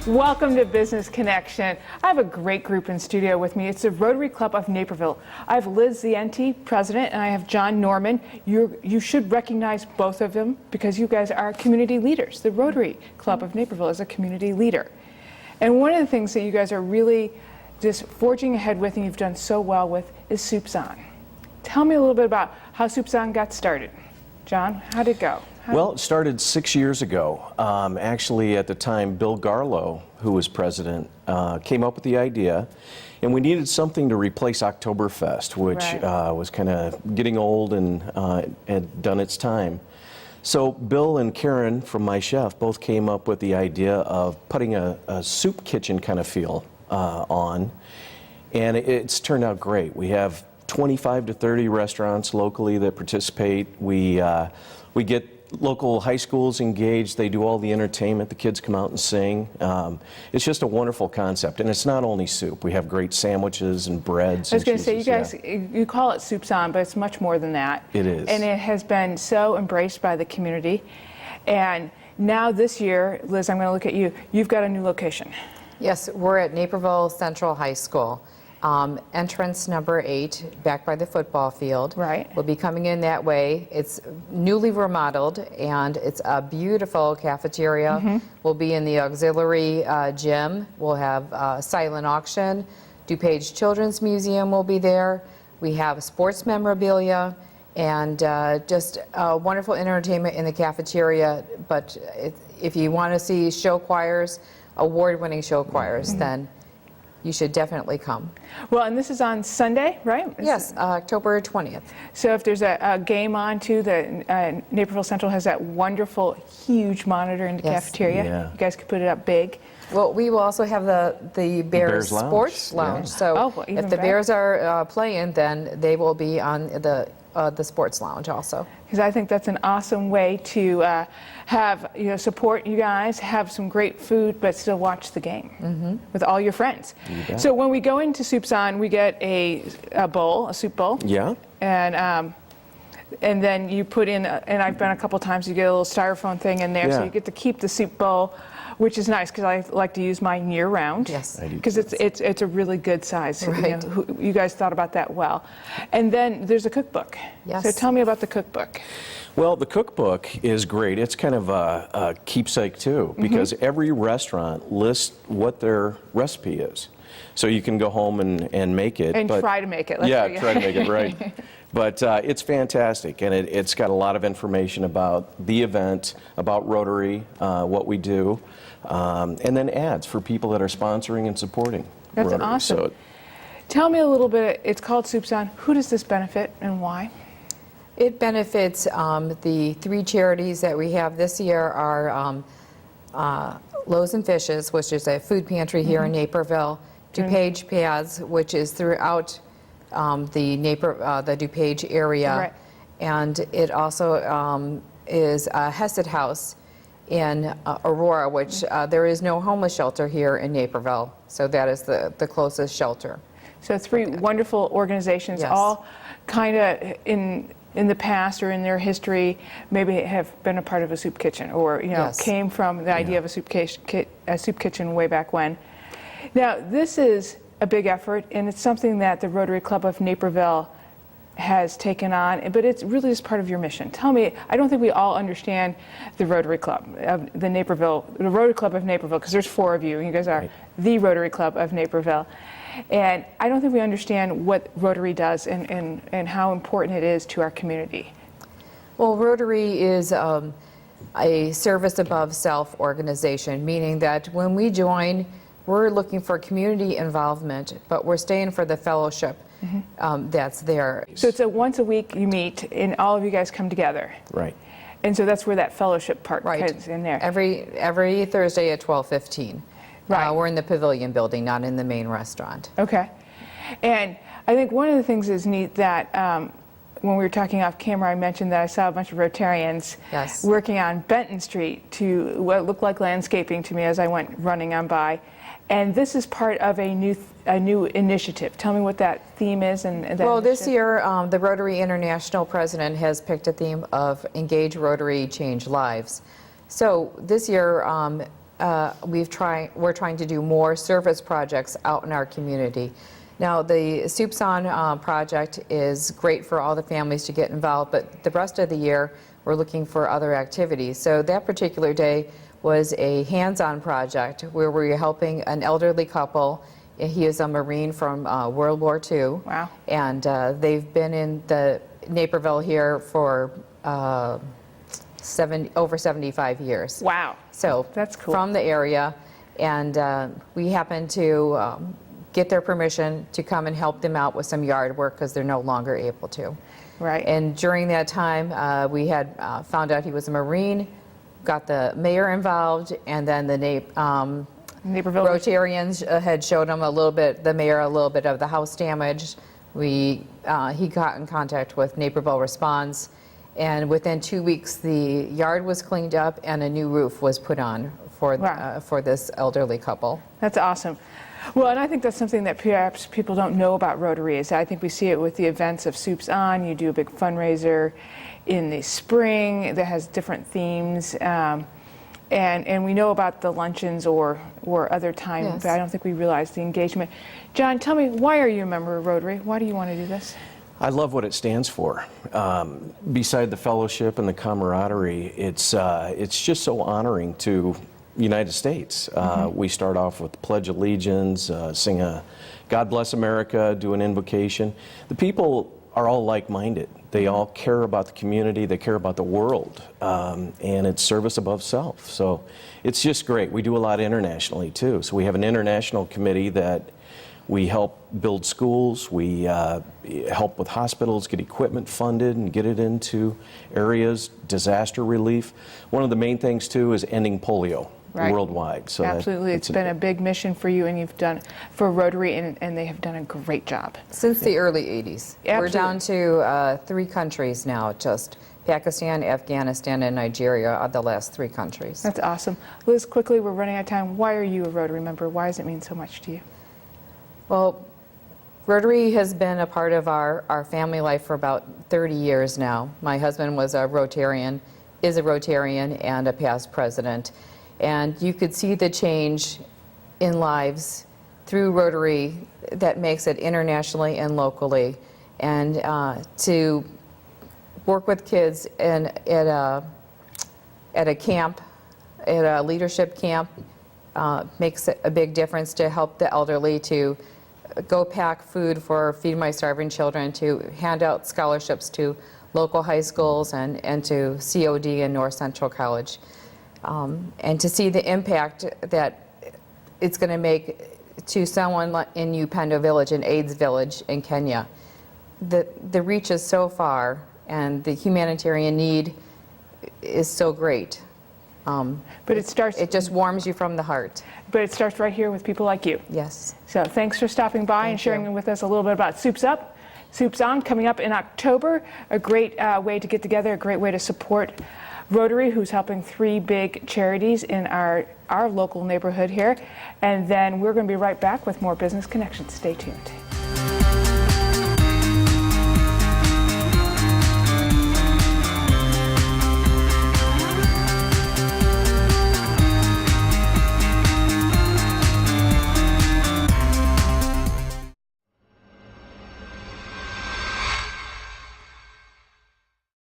Welcome to Business Connection. I have a great group in studio with me. It's the Rotary Club of Naperville. I have Liz Zienti, president, and I have John Norman. You should recognize both of them because you guys are community leaders. The Rotary Club of Naperville is a community leader. And one of the things that you guys are really just forging ahead with and you've done so well with is Soup's On. Tell me a little bit about how Soup's On got started. John, how did it go? Well, it started 6 years ago. Actually, at the time, Bill Garlow, who was president, came up with the idea, and we needed something to replace Oktoberfest, which was kind of getting old and had done its time. So Bill and Karen from My Chef both came up with the idea of putting a soup kitchen kind of feel on, and it's turned out great. We have 25 to 30 restaurants locally that participate. We get local high schools engaged. They do all the entertainment. The kids come out and sing. It's just a wonderful concept. And it's not only soup. We have great sandwiches and breads. I was going to say, you guys, you call it Soup's On, but it's much more than that. It is. And it has been so embraced by the community. And now this year, Liz, I'm going to look at you. You've got a new location. Yes, we're at Naperville Central High School. Entrance number 8, back by the football field. Right. We'll be coming in that way. It's newly remodeled, and it's a beautiful cafeteria. We'll be in the auxiliary gym. We'll have silent auction. DuPage Children's Museum will be there. We have sports memorabilia and just wonderful entertainment in the cafeteria. But if you want to see show choirs, award-winning show choirs, then you should definitely come. Well, and this is on Sunday, right? Yes, October 20th. So if there's a game on too, the Naperville Central has that wonderful, huge monitor in the cafeteria. Yeah. You guys could put it up big. Well, we will also have the Bears Lounge. Sports Lounge. Yeah. So well, even if the better. Bears are playing, then they will be on the Sports Lounge also. Because I think that's an awesome way to have, support you guys, have some great food, but still watch the game with all your friends. You So when we go into Soup's On, we get a bowl, a soup bowl. Yeah. And then you put in, and I've been a couple times, you get a little styrofoam thing in there, so Yeah. you get to keep the soup bowl, which is nice because I like to use mine year round. Yes. I do Because it's a really good size. Right. You guys thought about that well. And then there's a cookbook. Yes. So tell me about the cookbook. Well, the cookbook is great. It's kind of a keepsake too, because every restaurant lists what their recipe is. So you can go home and make it. And try to make it. Yeah, try to make it right. But it's fantastic, and it's got a lot of information about the event, about Rotary, what we do, and then ads for people that are sponsoring and supporting That's Rotary. awesome. So, Tell me a little bit, it's called Soup's On. Who does this benefit and why? It benefits the 3 charities that we have this year are Loaves and Fishes, which is a food pantry here in Naperville, DuPage Paths, which is throughout the DuPage area, Right. and it also is a Hesed House in Aurora, which there is no homeless shelter here in Naperville, so that is the closest shelter. So 3 wonderful organizations, Yes. all kind of in the past or in their history, maybe have been a part of a soup kitchen, or Yes. came from the idea of a soup kitchen way back when. Now, this is a big effort, and it's something that the Rotary Club of Naperville has taken on, but it's really just part of your mission. Tell me, I don't think we all understand the Rotary Club of the Rotary Club of Naperville, because there's 4 of you, and you guys are the Rotary Club of Naperville. And I don't think we understand what Rotary does and how important it is to our community. Well, Rotary is a service above self organization, meaning that when we join, we're looking for community involvement, but we're staying for the fellowship that's there. So it's a once a week you meet, and all of you guys come together. right. And so that's where that fellowship part Right. comes in there. Every Thursday at 12:15. Right. We're in the Pavilion building, not in the main restaurant. Okay. And I think one of the things is neat that when we were talking off camera, I mentioned that I saw a bunch of Rotarians Yes. working on Benton Street to what looked like landscaping to me as I went running on by. And this is part of a new initiative. Tell me what that theme is. Well, this year, the Rotary International president has picked a theme of Engage Rotary, Change Lives. So this year, we're trying to do more service projects out in our community. Now, the Soups On project is great for all the families to get involved, but the rest of the year, we're looking for other activities. So that particular day was a hands-on project where we were helping an elderly couple. He is a Marine from World War II. Wow. And they've been in the Naperville here for over 75 years. Wow. So That's cool. from the area, and we happened to get their permission to come and help them out with some yard work because they're no longer able to. Right. And during that time, we had found out he was a Marine, got the mayor involved, and then the Naperville. Rotarians had showed him the mayor a little bit of the house damage. He got in contact with Naperville Response, and within 2 weeks, the yard was cleaned up and a new roof was put on for Wow. for this elderly couple. That's awesome. Well, and I think that's something that perhaps people don't know about Rotary is I think we see it with the events of Soups On. You do a big fundraiser in the spring that has different themes. And we know about the luncheons or other time, Yes. but I don't think we realize the engagement. John, tell me, why are you a member of Rotary? Why do you want to do this? I love what it stands for. Beside the fellowship and the camaraderie, it's just so honoring to United States. We start off with the Pledge of Allegiance, sing a God Bless America, do an invocation. The people are all like-minded. They all care about the community, they care about the world, and it's service above self. So it's just great. We do a lot internationally too. So we have an international committee that we help build schools, we help with hospitals, get equipment funded and get it into areas, disaster relief. One of the main things too is ending polio. Right. Worldwide. So Absolutely. It's been a big mission for you, and you've done for Rotary, and they have done a great job. Since the early 80s. Absolutely. We're down to 3 countries now, just Pakistan, Afghanistan, and Nigeria are the last 3 countries. That's awesome. Liz, quickly, we're running out of time. Why are you a Rotary member? Why does it mean so much to you? Well, Rotary has been a part of our family life for about 30 years now. My husband was a Rotarian, is a Rotarian, and a past president. And you could see the change in lives through Rotary that makes it internationally and locally. And to work with kids at a camp, at a leadership camp, makes a big difference to help the elderly, to go pack food for Feed My Starving Children, to hand out scholarships to local high schools and to COD and North Central College. And to see the impact that it's going to make to someone in Upendo Village, an AIDS village in Kenya. The reach is so far, and the humanitarian need is so great. But it starts. It just warms you from the heart. But it starts right here with people like you. Yes. So thanks for stopping by and sharing with us a little bit about Soups Up. Soups On coming up in October. A great way to get together, a great way to support Rotary, who's helping 3 big charities in our local neighborhood here. And then we're going to be right back with more Business Connections. Stay tuned.